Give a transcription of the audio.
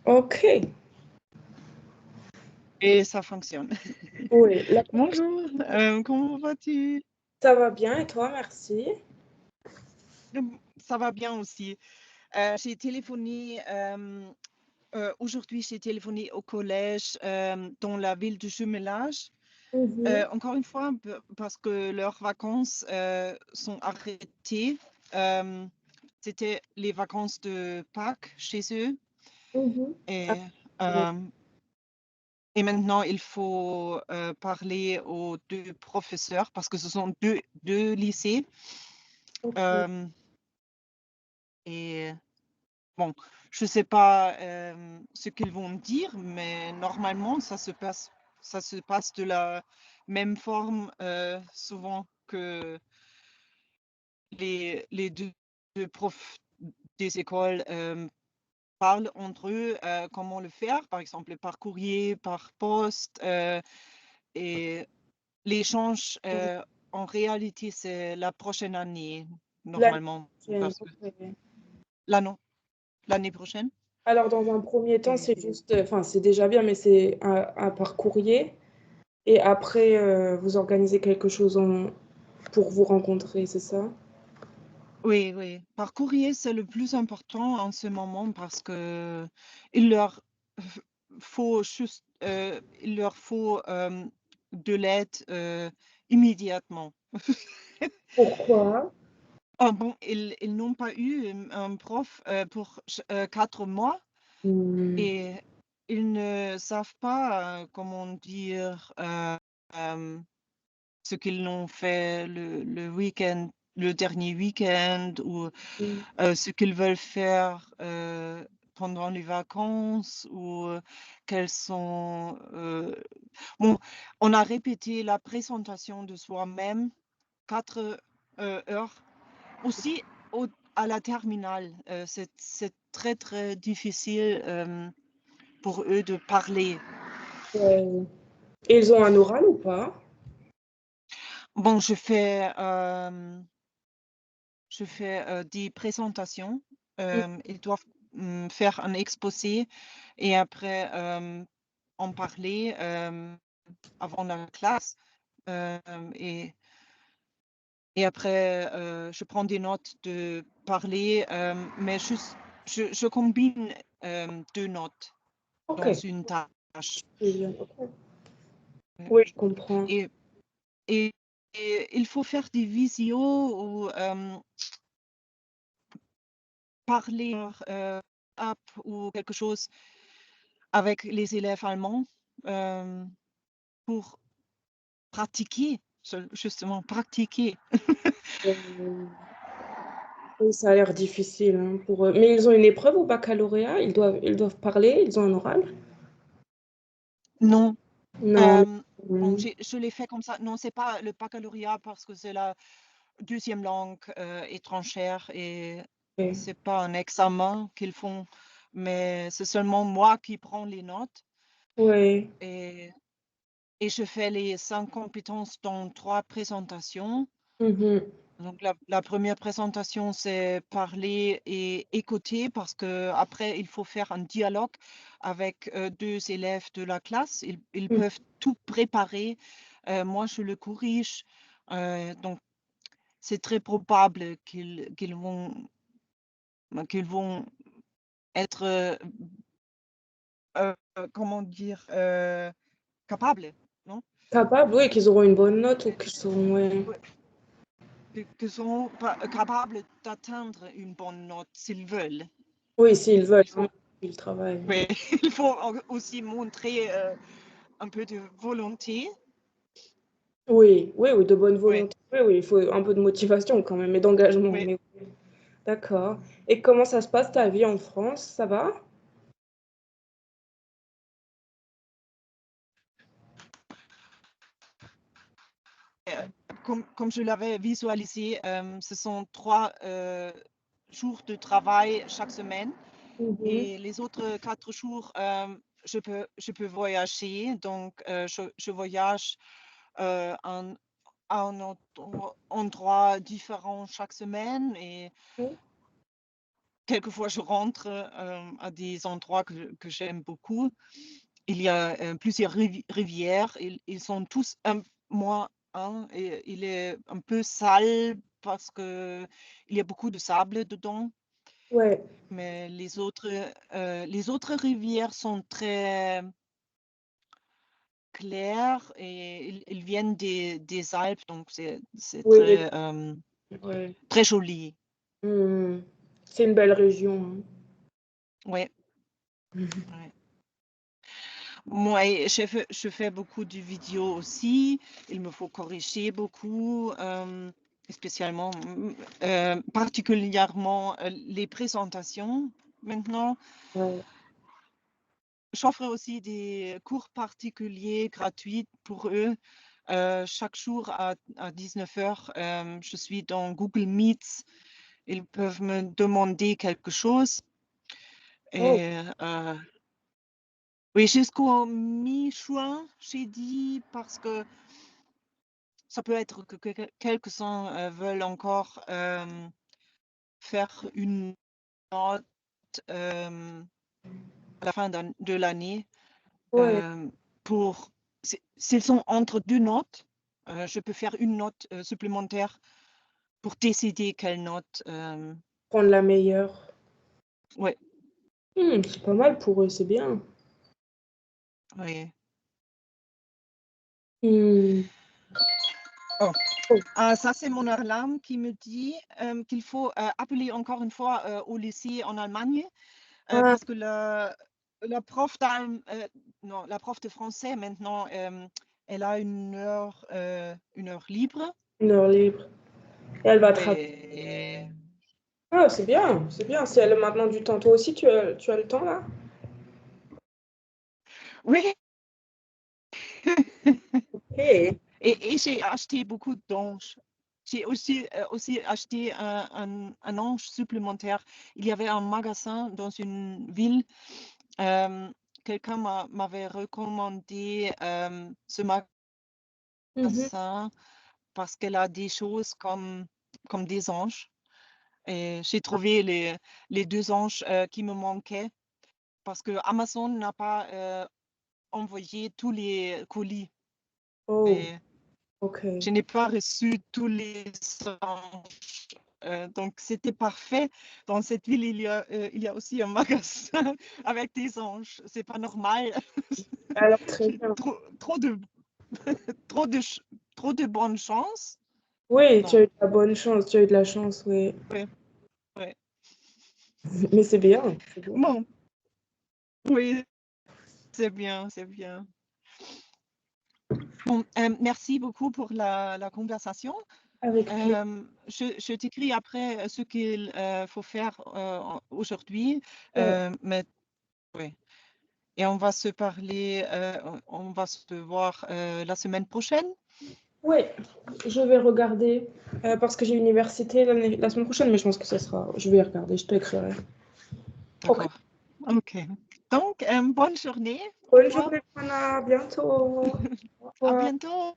Ok, Et ça fonctionne. oui, Bonjour, comment vas-tu? ça va bien et toi, merci. Ça va bien aussi. J'ai téléphoné, aujourd'hui, j'ai téléphoné au collège dans la ville de Jumelage. Mhm, Encore une fois, parce que leurs vacances sont arrêtées. Euh, C'était les vacances de Pâques chez eux. mhm. Ah, Et, oui. euh, et maintenant, il faut parler aux deux professeurs parce que ce sont deux lycées. Ok. Euh, et bon, je ne sais pas ce qu'ils vont dire, mais normalement, ça se passe de la même forme souvent que les deux profs des écoles parlent entre eux comment le faire, par exemple par courrier, par poste. Et l'échange, en réalité, c'est la prochaine année, L'année normalement, prochaine, parce que ok. l'année l'année prochaine. Alors, dans un premier temps, Et c'est juste, enfin, c'est déjà bien, mais c'est un par courrier. Et après, vous organisez quelque chose pour vous rencontrer, c'est ça? oui, oui, par courrier, c'est le plus important en ce moment parce que il leur f- faut juste, il leur faut de l'aide immédiatement. Pourquoi? Ah bon, ils n'ont pas eu un prof pour 4 mois. Hmm, Et ils ne savent pas, comment dire, ce qu'ils ont fait le week-end, le dernier week-end ou hmm, ce qu'ils veulent faire pendant les vacances ou quels sont. Bon, on a répété la présentation de soi-même 4 heures. Aussi à la terminale, c'est très très difficile. Pour eux de parler. ouais. Et ils ont un oral ou pas? Bon, je fais des présentations. Hmm, Ils doivent faire un exposé et après en parler avant la classe. Euh, et, et après, je prends des notes de parler, mais je combine 2 notes ok, dans une tâche. c'est bien, ok. Oui, je comprends. Et, et, et il faut faire des visios ou parler app ou quelque chose avec les élèves allemands euh, pour pratiquer, justement pratiquer. Euh, Oui, ça a l'air difficile hein, pour eux. Mais ils ont une épreuve au baccalauréat? Ils doivent parler? Ils ont un oral? Non, Non. bon, Non. je l'ai fait comme ça. Non, c'est pas le baccalauréat parce que c'est la deuxième langue étrangère et Ok. c'est pas un examen qu'ils font, mais c'est seulement moi qui prends les notes Ouais. et, et je fais les 5 compétences dans 3 présentations. Mhm. Donc la première présentation, c'est parler et écouter parce que après il faut faire un dialogue avec 2 élèves de la classe. Ils Mhm. peuvent tout préparer. Moi, je le corrige. Donc, c'est très probable qu'ils vont être, comment dire, capables, non? Capable, oui, qu'ils auront une bonne note ou qu'ils seront. Ouais. Ouais, qu'ils seront capables d'atteindre une bonne note s'ils veulent. Oui, s'ils veulent, Il hein, faut ils travaillent. Oui, il faut aussi montrer un peu de volonté. Oui, oui, oui, de bonne Oui, volonté. Oui, oui, il faut un peu de motivation quand même et d'engagement. oui. Mais d'accord. Et comment ça se passe ta vie en France? Ça va? Euh, comme je l'avais visualisé, ce sont 3 jours de travail chaque semaine Mhm. et les autres 4 jours, je peux voyager. Donc, je voyage à un endroit différent chaque semaine et quelquefois, je rentre à des endroits que j'aime beaucoup. Il y a plusieurs rivières. Ils sont tous, moi, il est un peu sale parce qu'il y a beaucoup de sable dedans. Ouais, Mais les autres rivières sont très claires et ils viennent des Alpes, donc c'est oui, ouais. très joli. Hmm. C'est une belle région, hein. Ouais, Mhm. ouais. Moi, je fais beaucoup de vidéos aussi. Il me faut corriger beaucoup, spécialement, particulièrement les présentations maintenant. Ouais. J'offre aussi des cours particuliers gratuits pour eux. Chaque jour à 19h, je suis dans Google Meet. Ils peuvent me demander quelque chose. Oh, Et oui, jusqu'au mi-juin, j'ai dit, parce que ça peut être que quelques-uns veulent encore faire une note à la fin de l'année. ouais. Pour, s'ils sont entre deux notes, je peux faire une note supplémentaire pour décider quelle note. Prendre la meilleure. Ouais, C'est pas mal pour eux, c'est bien. oui. Hmm. Oh. Oh. Ah, ça, c'est mon alarme qui me dit qu'il faut appeler encore une fois au lycée en Allemagne Ah, parce que la prof non, la prof de français maintenant, elle a une heure libre. une heure libre. Et elle va travailler. Ouais. Ah, c'est bien, c'est bien. Si elle a maintenant du temps, toi aussi, tu as le temps là? Oui. Ok. Et j'ai acheté beaucoup d'anges. J'ai aussi acheté un ange supplémentaire. Il y avait un magasin dans une ville. euh, Quelqu'un m'avait recommandé ce Mhm. magasin parce qu'elle a des choses comme des anges. Et j'ai trouvé les deux anges qui me manquaient parce que Amazon n'a pas envoyé tous les colis. Oh, Et ok. je n'ai pas reçu tous les anges. Donc, c'était parfait. Dans cette ville, il y a aussi un magasin avec des anges. C'est pas normal. Alors, très J'ai bien. trop de, trop de, trop de bonne chance. Oui, tu as Non, eu de la bonne chance, tu as eu de la chance, oui. ouais, ouais. Mais c'est bien, c'est bien. Bon, oui, c'est bien, c'est bien. Bon, merci beaucoup pour la conversation. Avec plaisir. Je t'écris après ce qu'il faut faire aujourd'hui, Ouais. mais oui. Et on va se parler, on va se voir la semaine prochaine. Oui, je vais regarder parce que j'ai université la semaine prochaine, mais je pense que ça sera. Je vais regarder, je t'écrirai. Ok. D'accord. OK. Donc, bonne journée. Au Bonne revoir. journée, Anna. À bientôt. Au À revoir. bientôt.